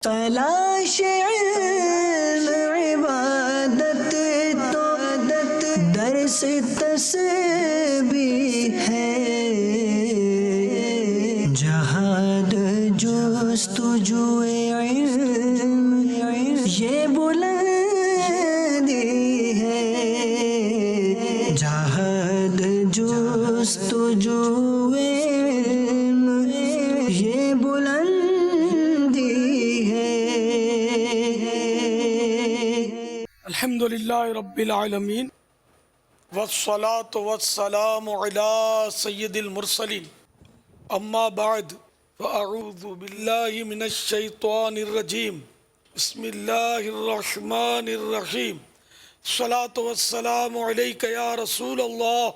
تلاش علم عبادت تو درس تسبیح ہے، جہاد جستجو علم یہ بلندی ہے، جہاد جستجو علم یہ بلندی ہے۔ الحمدللہ رب العالمین والصلاة والسلام علی سید المرسلین، اما بعد فاعوذ باللہ من الشیطان الرجیم، بسم اللہ الرحمن الرحیم، الصلاة والسلام علیک یا رسول اللہ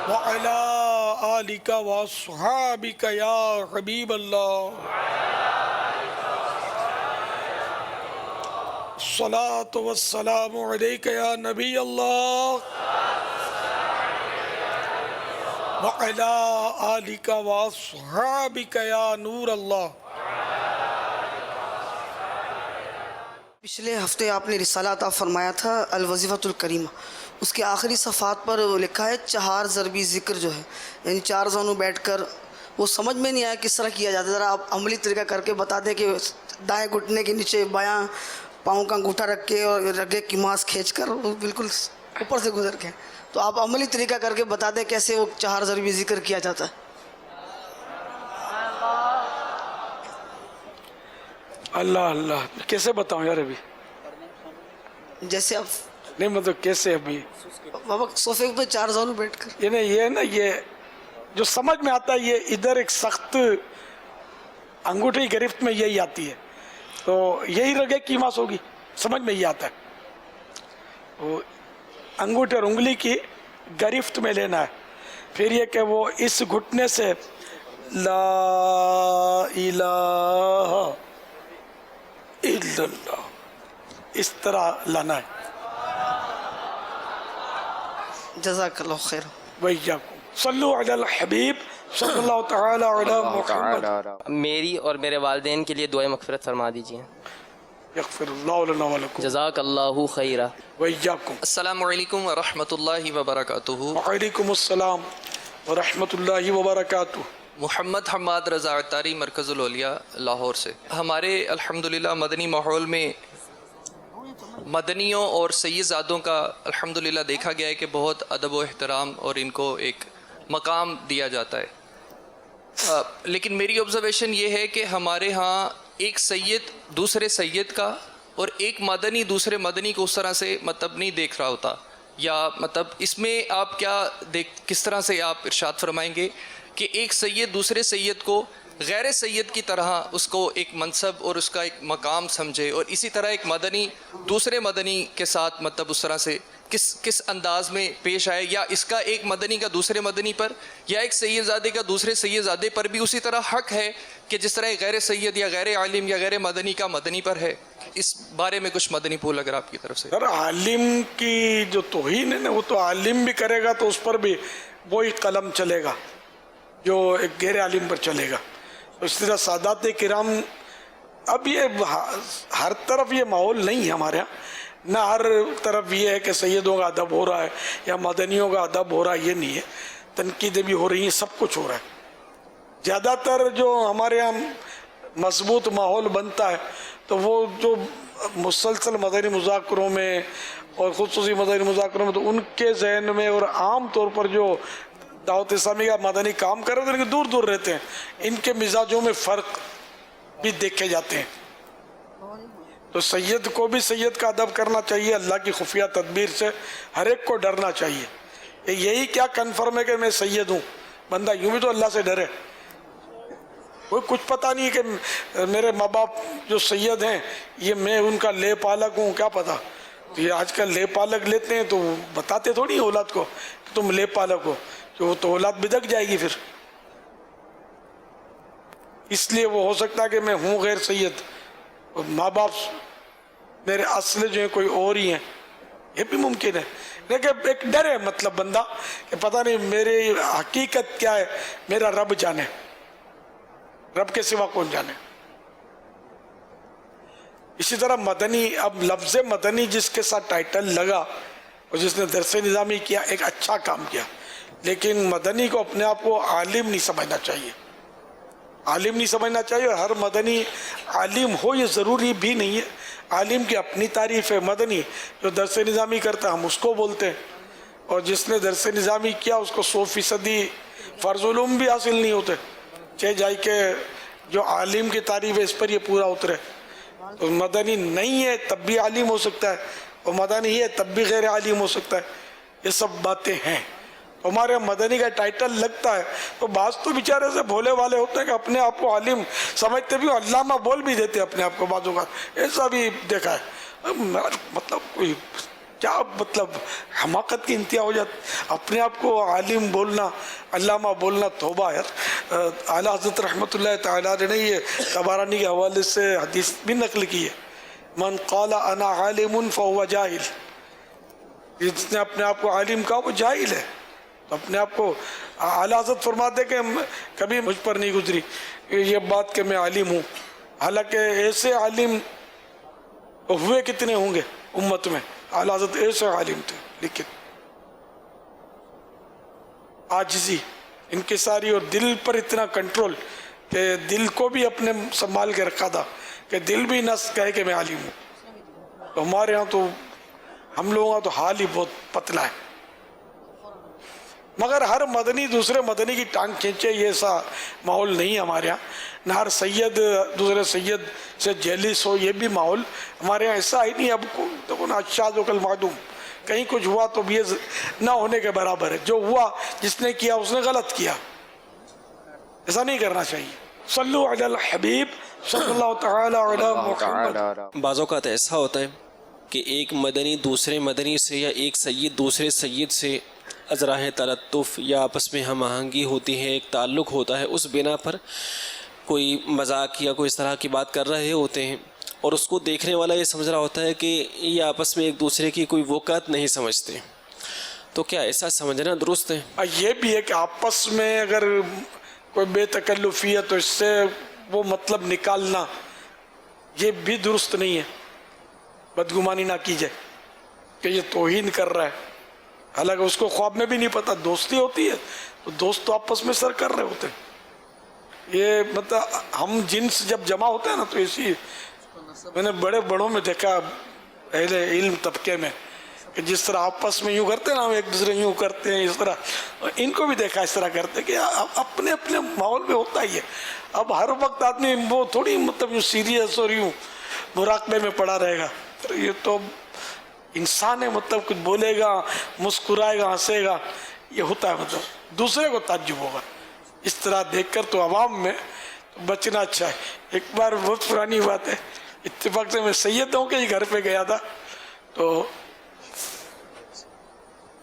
وعلی آلک واصحابک یا حبیب اللہ، الصلاة والسلام علیک یا نبی اللہ وعلی آلک واصحابک یا نور اللہ۔ پچھلے ہفتے آپ نے رسالہ عطا فرمایا تھا الوظیفۃ الکریمہ، اس کے آخری صفحات پر لکھا ہے 4 ضربی ذکر جو ہے، یعنی 4 زانوں بیٹھ کر، وہ سمجھ میں نہیں آیا کس طرح کیا جاتا ہے، ذرا آپ عملی طریقہ کر کے بتا دیں کہ دائیں گھٹنے کے نیچے بایاں پاؤں کا انگوٹھا رکھ کے اور رگے کی ماس کھینچ کر وہ بالکل اوپر سے گزر کے، تو آپ عملی طریقہ کر کے بتا دیں کیسے وہ 4 ضربی ذکر کیا جاتا ہے۔ اللہ اللہ، کیسے بتاؤں یار ابھی؟ جیسے آپ نہیں مطلب کیسے ابھی؟ بابا صوفے پہ 4 زانوں بیٹھ کر، یہ جو سمجھ میں آتا ہے، یہ ادھر ایک سخت انگوٹھی گرفت میں یہی آتی ہے، تو یہی رگے کی ماس ہوگی، سمجھ میں یہ آتا ہے، وہ انگوٹھے اور انگلی کی گرفت میں لینا ہے، پھر یہ کہ وہ اس گھٹنے سے لا الہ الا اللہ اس طرح لانا ہے۔ جزاک اللہ خیر۔ وَإِيَّاكُمْ صلو علی الحبیب صلی اللہ تعالی علی محمد۔ میری اور میرے والدین کے لیے دعائے مغفرت فرما دیجیے۔ یغفر اللہ لنا ولکم جزاک اللہ خیرہ۔ وَإِيَّاكُمْ۔ السلام علیکم ورحمۃ اللہ وبرکاتہ۔ وعلیکم السلام ورحمۃ اللہ وبرکاتہ۔ محمد حماد رضا عطاری، مرکز الاولیاء، لاہور سے۔ ہمارے الحمدللہ مدنی ماحول میں مدنیوں اور سیدزادوں کا الحمدللہ دیکھا گیا ہے کہ بہت ادب و احترام اور ان کو ایک مقام دیا جاتا ہے، لیکن میری آبزرویشن یہ ہے کہ ہمارے ہاں ایک سید دوسرے سید کا اور ایک مدنی دوسرے مدنی کو اس طرح سے مطلب نہیں دیکھ رہا ہوتا، یا مطلب اس میں آپ کس طرح سے آپ ارشاد فرمائیں گے کہ ایک سید دوسرے سید کو غیر سید کی طرح اس کو ایک منصب اور اس کا ایک مقام سمجھے، اور اسی طرح ایک مدنی دوسرے مدنی کے ساتھ مطلب اس طرح سے کس انداز میں پیش آئے، یا اس کا ایک مدنی کا دوسرے مدنی پر، یا ایک سید زادے کا دوسرے سید زادے پر بھی اسی طرح حق ہے کہ جس طرح ایک غیر سید یا غیر عالم یا غیر مدنی کا مدنی پر ہے؟ اس بارے میں کچھ مدنی پھول اگر آپ کی طرف سے۔ سر عالم کی جو توہین ہے نا، وہ تو عالم بھی کرے گا تو اس پر بھی وہی قلم چلے گا جو ایک غیر عالم پر چلے گا۔ اس طرح سادات کرام، اب یہ ہر طرف یہ ماحول نہیں ہے ہمارے ہاں، نہ ہر طرف یہ ہے کہ سیدوں کا ادب ہو رہا ہے یا مدنیوں کا ادب ہو رہا ہے، یہ نہیں ہے، تنقیدیں بھی ہو رہی ہیں، سب کچھ ہو رہا ہے۔ زیادہ تر جو ہمارے یہاں مضبوط ماحول بنتا ہے تو وہ جو مسلسل مدنی مذاکروں میں اور خصوصی مدنی مذاکروں میں، تو ان کے ذہن میں اور عام طور پر جو دعوت اسلامی کا مدنی کام کر رہے ہیں لیکن دور دور رہتے ہیں، ان کے مزاجوں میں فرق بھی دیکھے جاتے ہیں۔ تو سید کو بھی سید کا ادب کرنا چاہیے، اللہ کی خفیہ تدبیر سے ہر ایک کو ڈرنا چاہیے۔ یہی کیا کنفرم ہے کہ میں سید ہوں؟ بندہ یوں بھی تو اللہ سے ڈرے، کوئی کچھ پتہ نہیں کہ میرے ماں باپ جو سید ہیں یہ میں ان کا لے پالک ہوں، کیا پتہ؟ یہ آج کل لے پالک لیتے ہیں تو بتاتے تھوڑی اولاد کو کہ تم لے پالک ہو، تو اولاد بدک جائے گی پھر۔ اس لیے وہ ہو سکتا ہے کہ میں ہوں غیر سید، ماں باپ میرے اصل جو ہیں کوئی اور ہی ہیں، یہ بھی ممکن ہے، لیکن ایک ڈر ہے مطلب بندہ کہ پتہ نہیں میری حقیقت کیا ہے، میرا رب جانے۔ رب کے سوا کون جانے. اسی طرح مدنی، اب لفظ مدنی جس کے ساتھ ٹائٹل لگا اور جس نے درس نظامی کیا، ایک اچھا کام کیا، لیکن مدنی کو اپنے آپ کو عالم نہیں سمجھنا چاہیے. عالم نہیں سمجھنا چاہیے، اور ہر مدنی عالم ہو یہ ضروری بھی نہیں ہے. عالم کی اپنی تعریف ہے. مدنی جو درس نظامی کرتا ہے ہم اس کو بولتے ہیں، اور جس نے درس نظامی کیا اس کو 100% فرض علوم بھی حاصل نہیں ہوتے، چاہے جائے کہ جو عالم کی تعریف ہے اس پر یہ پورا اترے. تو مدنی نہیں ہے تب بھی عالم ہو سکتا ہے، اور مدنی ہے تب بھی غیر عالم ہو سکتا ہے. یہ سب باتیں ہیں. ہمارے مدنی کا ٹائٹل لگتا ہے تو بعض تو بیچارے سے بھولے والے ہوتے ہیں کہ اپنے آپ کو عالم سمجھتے بھی، علامہ بول بھی دیتے اپنے آپ کو بعضوں کا. ایسا بھی دیکھا ہے. مطلب کوئی کیا مطلب حماقت کی انتہا ہو جاتی اپنے آپ کو عالم بولنا، علامہ بولنا. توبہ یار. اعلیٰ حضرت رحمۃ اللہ تعالیٰ نے یہ طبرانی کے حوالے سے حدیث بھی نقل کی ہے، من قال انا عالم فهو جاہل. جس نے اپنے آپ کو عالم کہا وہ جاہل ہے. تو اپنے آپ کو اعلیٰ حضرت فرماتے کہ کبھی مجھ پر نہیں گزری یہ بات کہ میں عالم ہوں، حالانکہ ایسے عالم ہوئے کتنے ہوں گے امت میں. اعلیٰ حضرت ایسے عالم تھے، لیکن عاجزی، انکساری اور دل پر اتنا کنٹرول کہ دل کو بھی اپنے سنبھال کے رکھا تھا کہ دل بھی نہ کہے کہ میں عالم ہوں. تو ہمارے ہاں تو ہم لوگوں کا تو حال ہی بہت پتلا ہے. مگر ہر مدنی دوسرے مدنی کی ٹانگ کھینچے یہ ایسا ماحول نہیں ہے ہمارے ہاں. نہ ہر سید دوسرے سید سے جیلس ہو، یہ بھی ماحول ہمارے ہاں ایسا ہی نہیں. اب دیکھو نا، شاذ و کل معدوم، کہیں کچھ ہوا تو بھی نہ ہونے کے برابر ہے. جو ہوا جس نے کیا اس نے غلط کیا. ایسا نہیں کرنا چاہیے. صلو علی الحبیب صلی اللہ تعالی علی محمد. بعض اوقات ایسا ہوتا ہے کہ ایک مدنی دوسرے مدنی سے یا ایک سید دوسرے سید سے ازراہ تلطف یا آپس میں ہم آہنگی ہوتی ہے، ایک تعلق ہوتا ہے، اس بنا پر کوئی مذاق یا کوئی اس طرح کی بات کر رہے ہوتے ہیں، اور اس کو دیکھنے والا یہ سمجھ رہا ہوتا ہے کہ یہ آپس میں ایک دوسرے کی کوئی وقت نہیں سمجھتے. تو کیا ایسا سمجھنا درست ہے؟ یہ بھی ہے کہ آپس میں اگر کوئی بے تکلفی ہے تو اس سے وہ مطلب نکالنا یہ بھی درست نہیں ہے. بدگمانی نہ کی جائے کہ یہ توہین کر رہا ہے، حالانکہ اس کو خواب میں بھی نہیں پتا. دوستی ہوتی ہے تو دوست تو آپس میں سر کر رہے ہوتے ہیں. یہ مطلب ہم جنس جب جمع ہوتے ہیں نا تو اسی میں نے بڑے بڑوں میں دیکھا اہل علم طبقے میں کہ جس طرح آپس میں یوں کرتے ہیں نا، ہم ایک دوسرے یوں کرتے ہیں، اس طرح ان کو بھی دیکھا اس طرح کرتے کہ اپنے اپنے ماحول میں ہوتا ہی ہے. اب ہر وقت آدمی وہ تھوڑی مطلب یوں سیریس اور یوں مراقبے میں پڑا رہے گا. یہ تو انسان ہے، مطلب کچھ بولے گا، مسکرائے گا، ہنسے گا، یہ ہوتا ہے. مطلب دوسرے کو تعجب ہوگا اس طرح دیکھ کر. تو عوام میں بچنا اچھا ہے. ایک بار بہت پرانی بات ہے، اتفاق سے میں سیدوں کے ہی گھر پہ گیا تھا، تو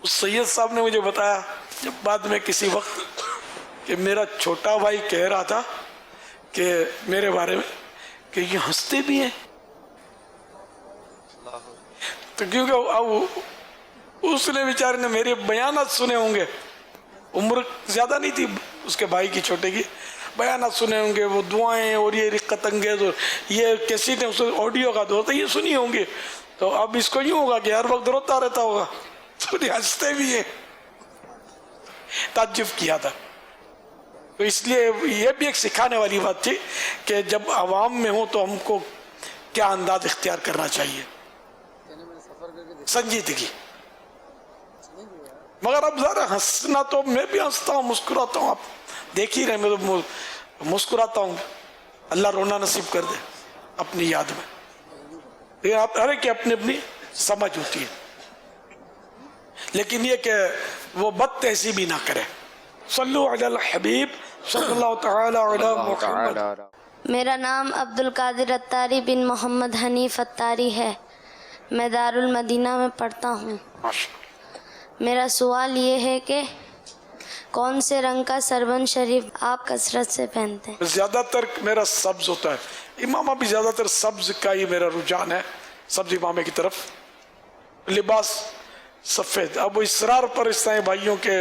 اس سید صاحب نے مجھے بتایا جب بعد میں کسی وقت کہ میرا چھوٹا بھائی کہہ رہا تھا کہ میرے بارے میں کہ یہ ہنستے بھی ہیں. تو کیونکہ اب اس نے بیچارے نے میرے بیانات سنے ہوں گے، عمر زیادہ نہیں تھی اس کے بھائی کی چھوٹے کی، بیانات سنے ہوں گے، وہ دعائیں اور یہ رقت انگیز اور یہ کیسٹ ہے، اس آڈیو کا دور تھا، یہ سنی ہوں گے. تو اب اس کو یوں ہوگا کہ ہر وقت روتا رہتا ہوگا. تو ہنستے بھی ہیں. تعجب کیا تھا. تو اس لیے یہ بھی ایک سکھانے والی بات تھی کہ جب عوام میں ہو تو ہم کو کیا انداز اختیار کرنا چاہیے. سنجیدگی. مگر اب ذرا ہنسنا تو میں بھی ہنستا ہوں، مسکراتا ہوں، آپ دیکھ ہی رہے میں تو مسکراتا ہوں. اللہ رونا نصیب کر دے اپنی یاد میں. لیکن آپ ہر ایک کی اپنی اپنی سمجھ ہوتی ہے، لیکن یہ کہ وہ بد تہذیبی نہ کرے. صلو علی الحبیب صلی اللہ تعالی علی محمد. میرا نام عبد القادر اتاری بن محمد حنیف اتاری ہے. میں دارالمدینہ میں پڑھتا ہوں. میرا سوال یہ ہے کہ کون سے رنگ کا سربند شریف آپ کثرت سے پہنتے ہیں؟ زیادہ تر میرا سبز ہوتا ہے. امامہ بھی زیادہ تر سبز کا ہی میرا رجحان ہے، سبز امامے کی طرف. لباس سفید. اب وہ اصرار پر اس طرح بھائیوں کے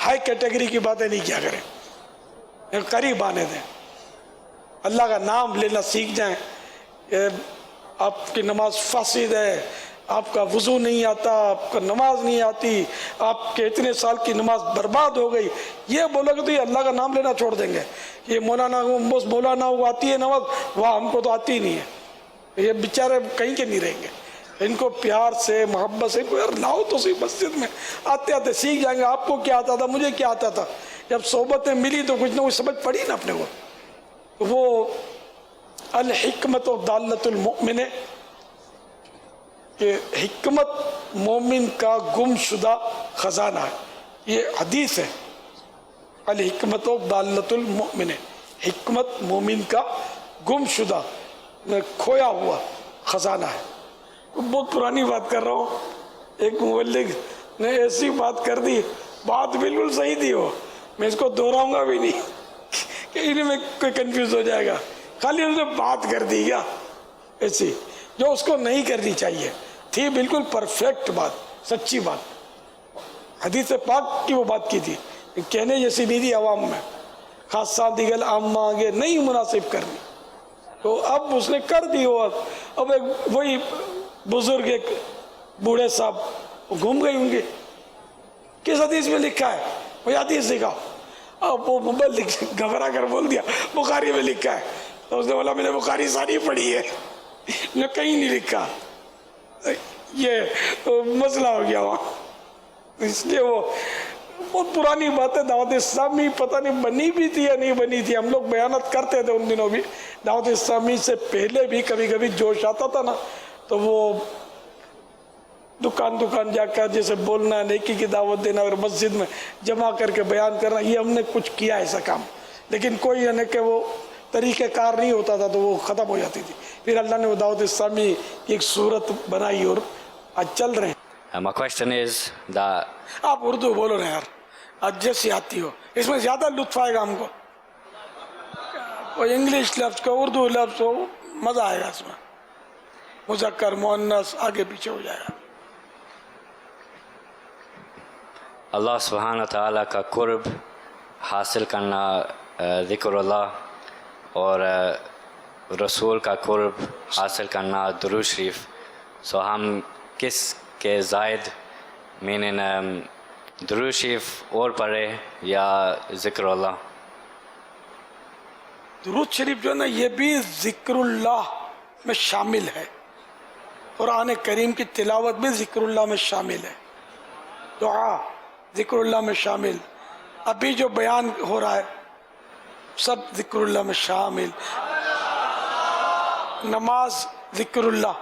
ہائی کیٹیگری کی باتیں نہیں کیا کریں، قریب آنے دیں، اللہ کا نام لینا سیکھ جائیں. آپ کی نماز فاسد ہے، آپ کا وضو نہیں آتا، آپ کا نماز نہیں آتی، آپ کے اتنے سال کی نماز برباد ہو گئی، یہ بولو گے تو یہ اللہ کا نام لینا چھوڑ دیں گے. یہ مولانا کو آتی ہے نماز، وہ ہم کو تو آتی ہی نہیں ہے. یہ بیچارے کہیں کے نہیں رہیں گے. ان کو پیار سے محبت سے یار لاؤ تو صحیح مسجد میں، آتے آتے سیکھ جائیں گے. آپ کو کیا آتا تھا، مجھے کیا آتا تھا، جب صحبت میں ملی تو کچھ نہ کچھ سمجھ پڑی نا اپنے کو. وہ الحکمت و دالت المؤمن، کہ حکمت مومن کا گم شدہ خزانہ ہے. یہ حدیث ہے، الحکمت و دالت المؤمن، حکمت مومن کا گم شدہ کھویا ہوا خزانہ ہے. بہت پرانی بات کر رہا ہوں. ایک مبلغ نے ایسی بات کر دی، بات بالکل صحیح تھی، وہ میں اس کو دہراؤں گا بھی نہیں کہ انہیں میں کوئی کنفیوز ہو جائے گا. خالی اس نے بات کر دی کیا ایسی جو اس کو نہیں کرنی چاہیے تھی، بالکل پرفیکٹ بات، سچی بات، حدیث پاک کی وہ بات کی تھی، کہنے جیسی نہیں تھی عوام میں، خاصہ دیگل عام آگے نہیں مناسب کرنی. تو اب اس نے کر دی. اب ایک وہی بزرگ ایک بوڑھے صاحب گھوم گئی ہوں گے، کس حدیث میں لکھا ہے، وہ حدیث لکھا. اب وہ مبلغ گھبرا کر بول دیا بخاری میں لکھا ہے. تو اس نے بولا میں نے بخاری ساری پڑھی ہے، میں کہیں نہیں لکھا. یہ مسئلہ ہو گیا وہاں. اس لیے وہ بہت پرانی بات ہے. دعوت اسلامی پتہ نہیں بنی بھی تھی یا نہیں بنی تھی. ہم لوگ بیانات کرتے تھے ان دنوں بھی. دعوت اسلامی سے پہلے بھی کبھی کبھی جوش آتا تھا نا، تو وہ دکان جا کر جیسے بولنا، نیکی کی دعوت دینا اور مسجد میں جمع کر کے بیان کرنا، یہ ہم نے کچھ کیا ایسا کام. لیکن کوئی یعنی کہ وہ طریقہ کار نہیں ہوتا تھا تو وہ ختم ہو جاتی تھی. پھر اللہ نے وہ دعوت اسلامی کی ایک صورت بنائی اور آج چل رہے ہیں. My question is that آپ اردو بولو نا یار، آج جیسی آتی ہو، اس میں زیادہ لطف آئے گا ہم کو. وہ انگلش لفظ کا اردو لفظ ہو، مزہ آئے گا اس میں. مذکر مؤنث آگے پیچھے ہو جائے گا. اللہ سبحانہ تعالیٰ کا قرب حاصل کرنا ذکر اللہ، اور رسول کا قرب حاصل کرنا درود شریف. سو ہم کس کے زائد درود شریف اور پڑھے یا ذکر اللہ؟ درود شریف جو ہے نا یہ بھی ذکر اللہ میں شامل ہے. قرآن کریم کی تلاوت بھی ذکر اللہ میں شامل ہے. دعا ذکر اللہ میں شامل. ابھی جو بیان ہو رہا ہے سب ذکر اللہ میں شامل. نماز ذکر اللہ،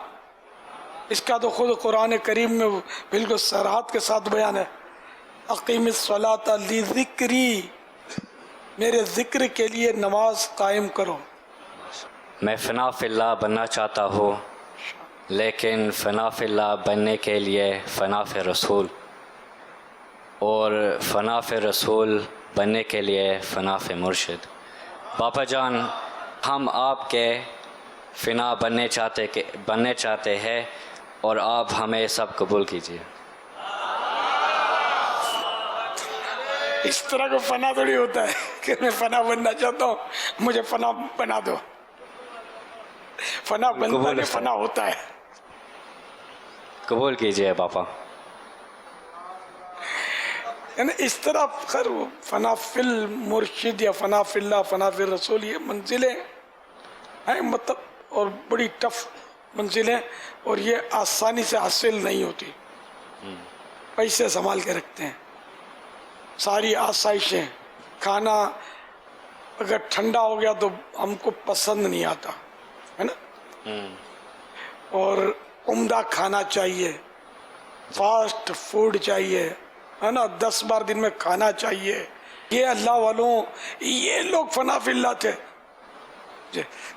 اس کا تو خود قرآن کریم میں بالکل صراحت کے ساتھ بیان ہے. اقیم الصلاۃ لذکری، میرے ذکر کے لیے نماز قائم کرو. میں فنا فی اللہ بننا چاہتا ہوں، لیکن فنا فی اللہ بننے کے لیے فنا فی رسول، اور فنا فی رسول بننے کے لیے فنا فی مرشد. باپا جان، ہم آپ کے فنا بننے چاہتے ہیں، اور آپ ہمیں سب قبول کیجیے. اس طرح کو فنا تھوڑی ہوتا ہے کہ میں فنا بننا چاہتا ہوں مجھے فنا بنا دو. فنا بنتا ہے، فنا ہوتا ہے. قبول کیجیے باپا. یعنی اس طرح خیر فنا فی المرشد یا فنا فی اللہ، فنا فی الرسول، یہ منزلیں ہیں مطلب، اور بڑی ٹف منزلیں، اور یہ آسانی سے حاصل نہیں ہوتی. پیسے سنبھال کے رکھتے ہیں، ساری آسائشیں. کھانا اگر ٹھنڈا ہو گیا تو ہم کو پسند نہیں آتا ہے نا، اور عمدہ کھانا چاہیے، فاسٹ فوڈ چاہیے ہے نا، 10 بار دن میں کھانا چاہیے. یہ اللہ والوں، یہ لوگ فنا فی اللہ تھے.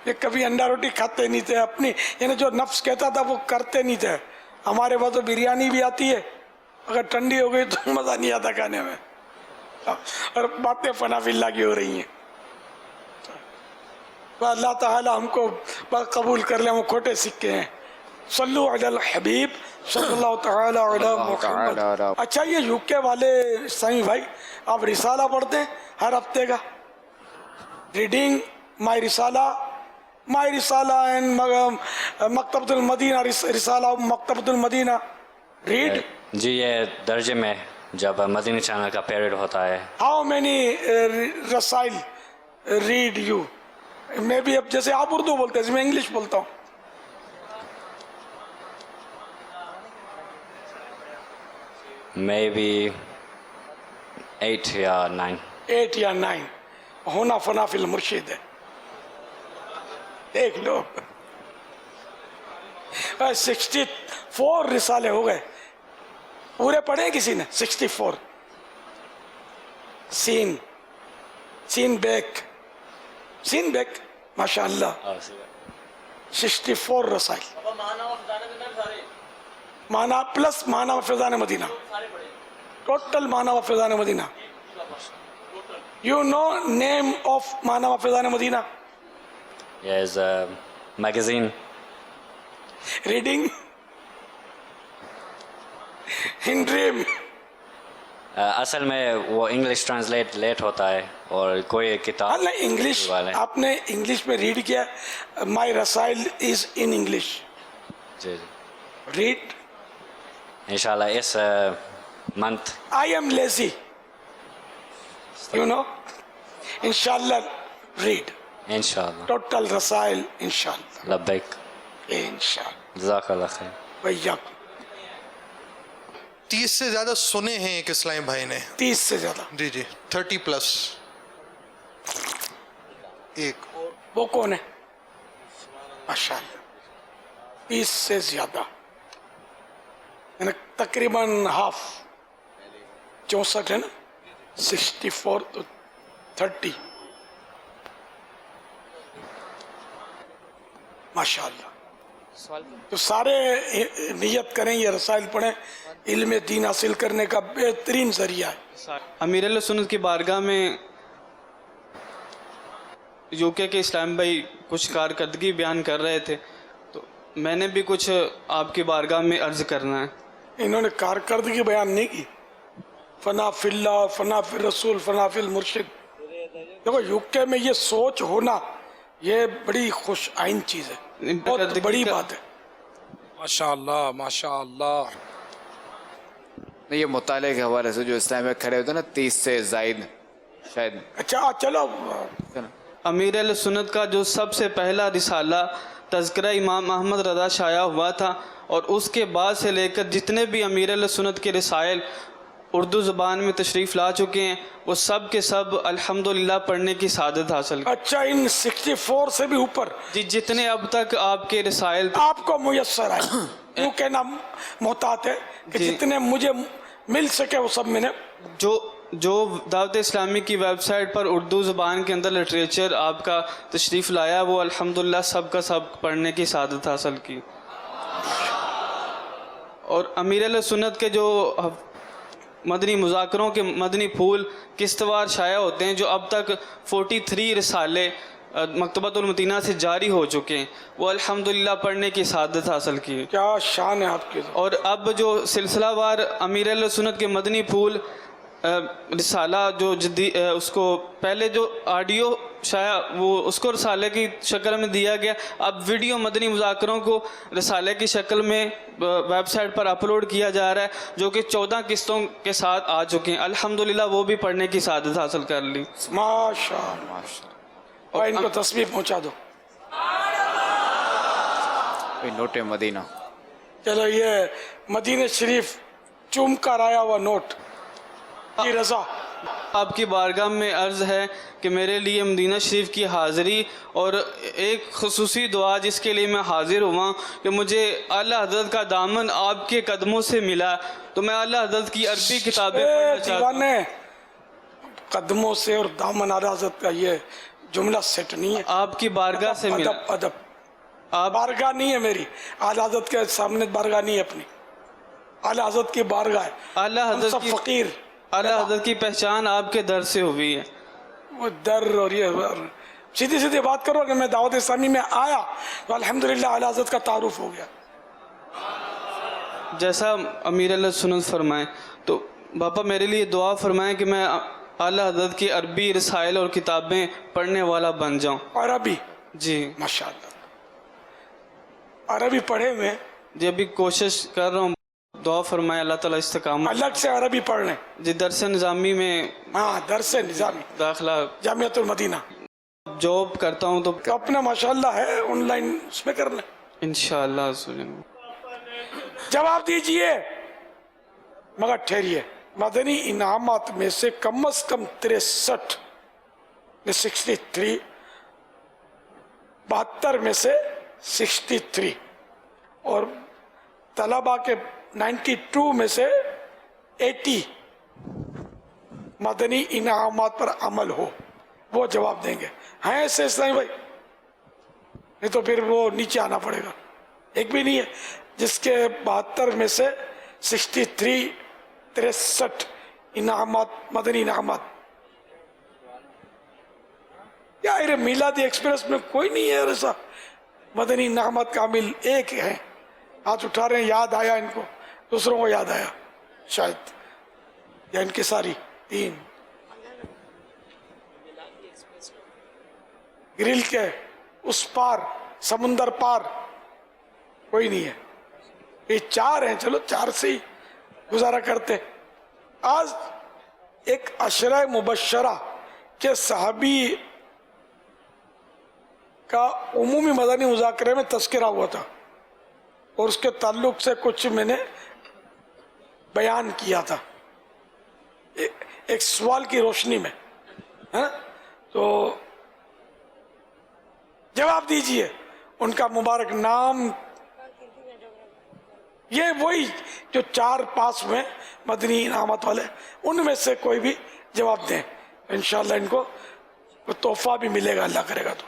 یہ کبھی انڈا روٹی کھاتے نہیں تھے، اپنی یعنی جو نفس کہتا تھا وہ کرتے نہیں تھے. ہمارے پاس تو بریانی بھی آتی ہے، اگر ٹھنڈی ہو گئی تو مزہ نہیں آتا کھانے میں، اور باتیں فنا فی اللہ کی ہو رہی ہیں. تو اللہ تعالی ہم کو قبول کر لیں. وہ کھوٹے سکے ہیں. صلو علی الحبیب صلی اللہ تعالی علی محمد. اچھا یہ یوکے والے سائیں بھائی آپ رسالہ پڑھتے ہیں ہر ہفتے کا؟ ریڈنگ مائی رسالہ اینڈ مکتبۃ المدینہ، رسالہ مکتبۃ المدینہ ریڈ. جی یہ درجے میں جب مدنی چینل کا پیریڈ ہوتا ہے. ہاؤ مینی رسائل ریڈ یو؟ میں بھی اب جیسے آپ اردو بولتے ہیں میں انگلش بولتا ہوں. مے بی 8 یا 9. 8 یا 9 ہونا فنا فی المرشد ہے. دیکھ لو 64 رسالے ہو گئے. پورے پڑھے کسی نے؟ 64 سین بیک ماشاء اللہ 64 رسائل. مانا پلس مانا و فیضان مدینہ، ٹوٹل مانا و Faizan Madina. You know name of مانا و فیضان مدینہ؟ یس میگزین. Reading in dream. اصل میں وہ انگلش ٹرانسلیٹ لیٹ ہوتا ہے اور کوئی کتاب نہیں انگلش آپ نے انگلش میں ریڈ کیا. مائی رسائل از ان انگلش. جی ریڈ انشاءاللہ اس month. I am lazy you know. انشاءاللہ ریڈ انشاءاللہ. ٹوٹل رسائل انشاءاللہ. لبیک. انشاءاللہ. جزاک اللہ خیر. ویاکم. 30 سے زیادہ سنے ہیں ایک اسلام بھائی نے. 30 سے زیادہ. جی 30 پلس. ایک وہ کون ہے؟ ماشاء اللہ 30 سے زیادہ یعنی تقریباً ہاف. 64 ہے نا، 64 تو 30 ماشاء اللہ. تو سارے نیت کریں یہ رسائل پڑھیں. علم دین حاصل کرنے کا بہترین ذریعہ ہے. امیر علیہ سنت کی بارگاہ میں یوکے کے اسلام بھائی کچھ کارکردگی بیان کر رہے تھے تو میں نے بھی کچھ آپ کی بارگاہ میں عرض کرنا ہے. انہوں نے کارکردگی بیان نہیں کی. فنا فی اللہ، فنا فی الرسول، فنا فی المرشد. دیکھو یوکے میں یہ سوچ ہونا یہ بڑی خوش آئند چیز ہے، بہت بڑی بات ہے. ماشاء اللہ ماشاء اللہ. یہ مطالعے کے حوالے سے جو اسلام میں کھڑے ہوتے ہیں نا 30 سے زائد شاید. اچھا چلو. امیر علیہ سنت کا جو سب سے پہلا رسالہ تذکرہ امام احمد رضا شائع ہوا تھا اور اس کے بعد سے لے کر جتنے بھی امیر علیہ سنت کے رسائل اردو زبان میں تشریف لا چکے ہیں وہ سب کے سب الحمدللہ پڑھنے کی سعادت حاصل. اچھا ان 64 سے بھی اوپر جی جتنے اب تک آپ کے رسائل آپ کو میسر آئے کیوں کہنا محتاط ہے کہ جتنے مجھے مل سکے وہ سب میں نے جو دعوت اسلامی کی ویب سائٹ پر اردو زبان کے اندر لٹریچر آپ کا تشریف لایا وہ الحمدللہ سب کا سب پڑھنے کی سعادت حاصل کی. اور امیر علیہ سنت کے جو مدنی مذاکروں کے مدنی پھول قسطوار شائع ہوتے ہیں جو اب تک 43 رسالے مکتبۃ المدینہ سے جاری ہو چکے ہیں وہ الحمدللہ پڑھنے کی سعادت حاصل کی. کیا شان ہے آپ کی. اور اب جو سلسلہ وار امیر علیہ سنت کے مدنی پھول رسالہ جو اس کو پہلے جو آڈیو شائع وہ اس کو رسالے کی شکل میں دیا گیا اب ویڈیو مدنی مذاکروں کو رسالے کی شکل میں ویب سائٹ پر اپلوڈ کیا جا رہا ہے جو کہ 14 قسطوں کے ساتھ آ چکے ہیں. الحمدللہ وہ بھی پڑھنے کی سعادت حاصل کر لی. ماشاء اللہ. اور ان کو تسبیح پہنچا دو. نوٹ مدینہ. چلو یہ مدینہ شریف چوم کر آیا ہوا نوٹ کی رضا. آپ کی بارگاہ میں عرض ہے کہ میرے لیے مدینہ شریف کی حاضری اور ایک خصوصی دعا جس کے لیے میں حاضر ہوا کہ مجھے اعلیٰ حضرت کا دامن آپ کے قدموں سے ملا تو میں اعلیٰ حضرت کی عربی کتابیں پڑھنا چاہتا ہوں. قدموں سے اور دامن اعلیٰ حضرت کا یہ جملہ سیٹ نہیں ہے. آپ کی بارگاہ سے ملا. ادب بارگاہ نہیں ہے میری. اعلیٰ حضرت کے سامنے بارگاہ نہیں ہے اپنی. اعلیٰ حضرت کی بارگاہ ہے. اعلیٰ حضرت کی فقیر اعلیٰ حضرت کی پہچان آپ کے در سے ہوئی ہے. وہ در اور یہ سیدھی بات کرو کہ میں دعوت اسلامی میں آیا تو الحمدللہ اعلیٰ حضرت کا تعارف ہو گیا. جیسا امیر علیہ سنت فرمائیں، تو باپا میرے لیے دعا فرمائیں کہ میں اعلیٰ حضرت کی عربی رسائل اور کتابیں پڑھنے والا بن جاؤں. عربی؟ جی ماشاءاللہ، عربی پڑھے ہوئے؟ جی ابھی کوشش کر رہا ہوں، دعا فرمائے اللہ تعالیٰ استقامت. الگ سے عربی پڑھ لیں. جی درس نظامی میں ہاں، درس نظامی داخلہ، جامعۃ المدینہ. جاب کرتا ہوں تو اپنا ماشاءاللہ ہے آن لائن، اس میں کر لیں انشاءاللہ. جواب دیجئے. مگر ٹھہریے، مدنی انعامات میں سے کم از کم 63 میں 63، 72 میں سے 63، اور طلبہ کے 92 میں سے 80 مدنی انعامات پر عمل ہو، وہ جواب دیں گے. ہیں ایسے اسلامی بھائی؟ نہیں تو پھر وہ نیچے آنا پڑے گا. ایک بھی نہیں ہے جس کے 72 میں سے 63 انعامات، مدنی انعامات. یار میلادی ایکسپریس میں کوئی نہیں ہے ایسا مدنی انعامات کامل. ایک ہے، ہاتھ اٹھا رہے ہیں، یاد آیا ان کو، دوسروں کو یاد آیا شاید، یا ان کی ساری 3 گریل کے اس پار، سمندر پار کوئی نہیں ہے. یہ 4 ہیں، چلو 4 سے ہی گزارا کرتے. آج ایک عشرہ مبشرہ کے صحابی کا عمومی مدنی مذاکرے میں تذکرہ ہوا تھا، اور اس کے تعلق سے کچھ میں نے بیان کیا تھا ایک سوال کی روشنی میں. تو جواب دیجئے، ان کا مبارک نام. یہ وہی جو 4 پاس ہوئے مدنی انعامات والے، ان میں سے کوئی بھی جواب دیں، انشاءاللہ ان کو تحفہ بھی ملے گا، اللہ کرے گا تو.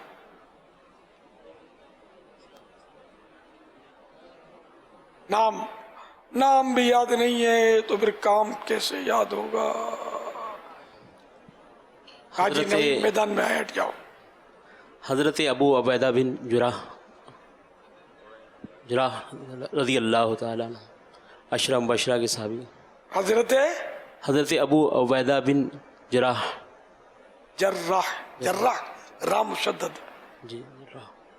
نام بھی یاد نہیں ہے تو پھر کام کیسے یاد ہوگا؟ حاجی نئی میدان میں آئے، ہٹ جاؤ. حضرت ابو عبیدہ بن جراح رضی اللہ تعالیٰ عنہ، عشرہ مبشرہ کے صحابی. حضرت ابو عبیدہ بن جراح راہ مشدد. جی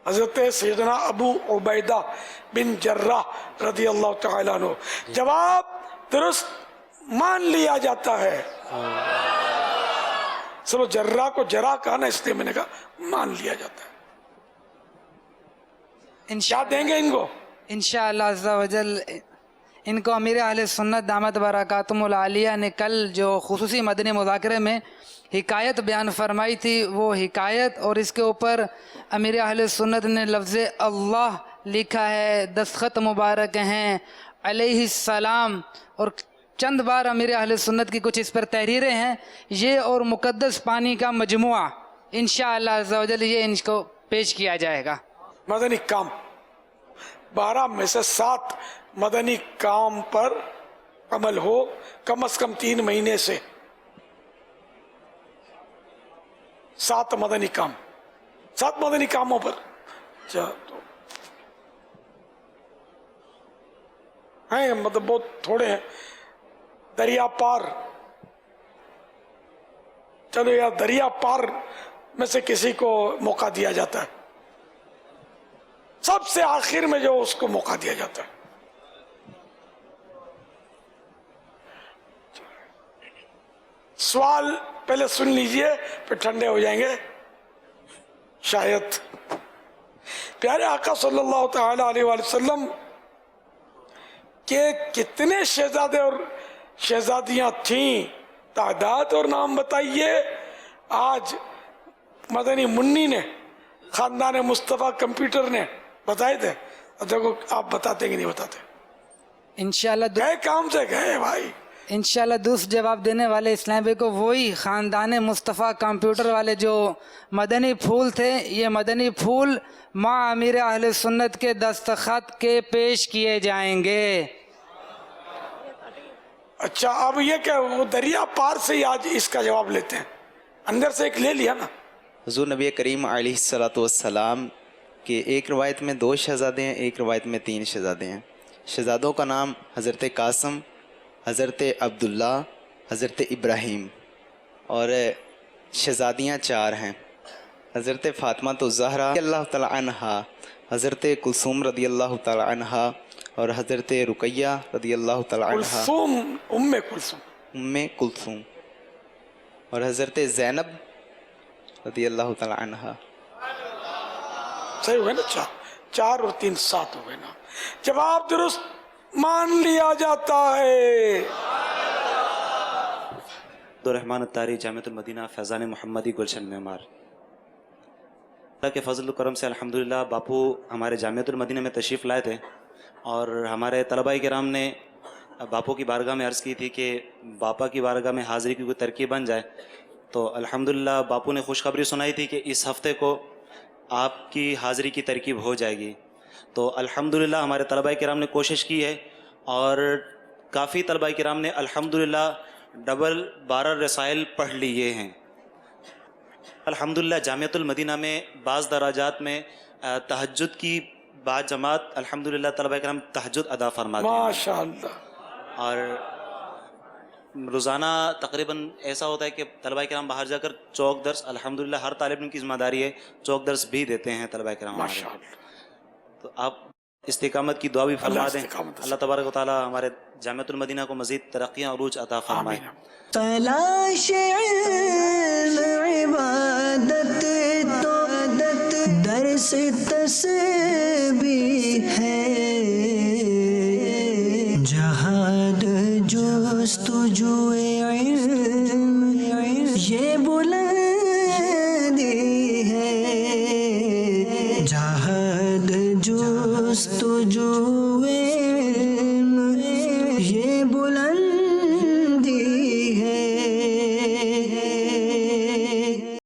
حضرت سیدنا ابو عبیدہ بن جراح رضی اللہ تعالیٰ عنہ. جواب درست مان لیا جاتا ہے. چلو جراح کو جراح کہا نا، اس لیے میں نے کہا مان لیا جاتا ہے. کیا دیں گے ان کو؟ انشاءاللہ عز و جل ان کو امیر اہل سنت دامت برکاتہم العالیہ نے کل جو خصوصی مدنی مذاکرے میں حکایت بیان فرمائی تھی، وہ حکایت، اور اس کے اوپر امیر اہل سنت نے لفظ اللہ لکھا ہے، دستخط مبارک ہیں علیہ السلام، اور چند بار امیر اہل سنت کی کچھ اس پر تحریریں ہیں. یہ اور مقدس پانی کا مجموعہ انشاءاللہ عز و جل یہ ان کو پیش کیا جائے گا. مدنی کام 12 میں سے 7 مدنی کام پر عمل ہو کم از کم 3 مہینے سے. 7 مدنی کام، 7 مدنی کاموں پر ہیں، مطلب بہت تھوڑے ہیں. دریا پار، چلو یا دریا پار میں سے کسی کو موقع دیا جاتا ہے، سب سے آخر میں جو اس کو موقع دیا جاتا ہے. سوال پہلے سن لیجئے، پھر ٹھنڈے ہو جائیں گے شاید. پیارے آقا صلی اللہ تعالی علیہ وآلہ وسلم کے کتنے شہزادے اور شہزادیاں تھیں؟ تعداد اور نام بتائیے. آج مدنی منی نے، خاندان مصطفیٰ کمپیوٹر نے بتائے تھے. دیکھو آپ بتاتے کہ نہیں بتاتے. انشاءاللہ گئے کام سے گئے بھائی. انشاءاللہ دوسرا جواب دینے والے اسلام بھائی کو وہی خاندان مصطفیٰ کمپیوٹر والے جو مدنی پھول تھے، یہ مدنی پھول مع امیر اہل سنت کے دستخط کے پیش کیے جائیں گے. اچھا اب یہ کہ وہ دریا پار سے ہی آج اس کا جواب لیتے ہیں، اندر سے ایک لے لیا نا. حضور نبی کریم علیہ السلام کے ایک روایت میں 2 شہزادے ہیں، ایک روایت میں 3 شہزادے ہیں. شہزادوں کا نام حضرت قاسم، حضرت عبداللہ، حضرت ابراہیم، اور شہزادیاں 4 ہیں، حضرت فاطمہ الزہرا رضی اللہ تعالی عنہا، حضرت کلثوم رضی اللہ تعالی عنہا، اور حضرت رقیہ رضی اللہ تعالی عنہا، ام کلثوم، اور حضرت زینب رضی اللہ تعالی عنہا۔ صحیح ہوئے نا؟ 4 اور 3 7 ہوئے نا؟ جواب درست مان لیا جاتا ہے۔ عبدالرحمن الطاری، جامعۃ المدینہ، فیضان محمدی، گلشن معمار۔ اللہ کے فضل و کرم سے الحمدللہ باپو ہمارے جامعۃ المدینہ میں تشریف لائے تھے، اور ہمارے طلباء کرام نے باپو کی بارگاہ میں عرض کی تھی کہ باپا کی بارگاہ میں حاضری کی کوئی ترکیب بن جائے، تو الحمدللہ باپو نے خوشخبری سنائی تھی کہ اس ہفتے کو آپ کی حاضری کی ترکیب ہو جائے گی۔ تو الحمدللہ ہمارے طلباء کرام نے کوشش کی ہے، اور کافی طلباء کرام نے الحمدللہ ڈبل 12 رسائل پڑھ لیے ہیں۔ الحمدللہ جامعۃ المدینہ میں بعض دراجات میں تہجد کی بعض جماعت الحمدللہ طلباء کرام تہجد ادا فرماتے ہیں ماشاءاللہ، اور روزانہ تقریباً ایسا ہوتا ہے کہ طلباء کرام باہر جا کر چوک درس، الحمدللہ ہر طالب علم کی ذمہ داری ہے چوک درس بھی دیتے ہیں طلباء کرام ہمارے۔ تو آپ استقامت کی دعا بھی فرما دیں، اللہ تبارک و تعالی ہمارے جامعۃ المدینہ کو مزید ترقیاں عروج عطا فرمائے۔ تلاش علم عبادت تو درس